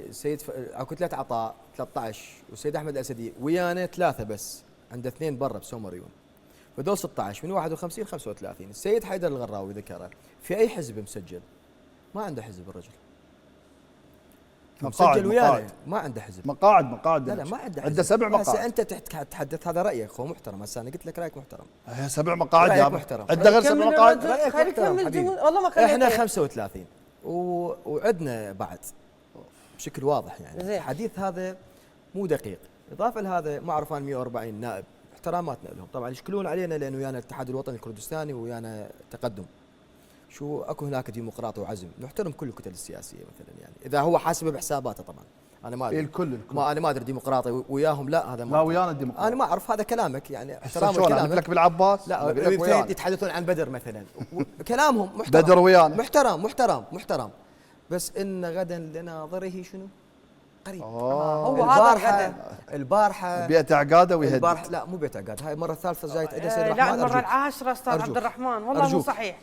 السيد اكو 3 عطاء 13 والسيد احمد الاسدي ويانا 3 بس، عنده 2 برا بسومريون، فدول 16 من 51 35. السيد حيدر الغراوي ذكره في اي حزب مسجل؟ ما عنده حزب الرجل. مسجل ويانا ما عنده حزب. مقاعد لا ما عنده حزب. عنده 7 مقاعد. هسه انت تتحدث، هذا رايك هو محترم. هسه انا قلت لك رايك محترم. 7 مقاعد رأيك يا محترم. عنده غير 7 مقاعد. رايك خلي محترم يكمل حبيبي. والله ما خليته. احنا 35 وعندنا بعد بشكل واضح يعني. زين. الحديث هذا مو دقيق. اضافه لهذا ما اعرف انا 140 نائب، احتراماتنا لهم طبعا، يشكلون علينا لانه ويانا الاتحاد الوطني الكردستاني ويانا تقدم. شو اكو هناك ديمقراطي وعزم، نحترم كل الكتل السياسيه مثلا يعني، اذا هو حاسبه بحساباته طبعا. انا ما ادري الكل ما انا ما ادري ديمقراطي وياهم، لا هذا ما لا ويانا الديمقراطي. انا ما اعرف، هذا كلامك يعني احترام شلون كلامك. لك بالعباس؟ لا يتحدثون عن بدر مثلا كلامهم محترم. بدر ويانا محترم بس ان غدا لناظره شنو؟ قريب. هو هذا البارحه بيئة عقاده ويهدد. البارحه لا مو بيئة عقاد، هاي المره الثالثه جايت عندنا سيد لا الرحمن. المره العاشره استاذ عبد الرحمن والله مو صحيح.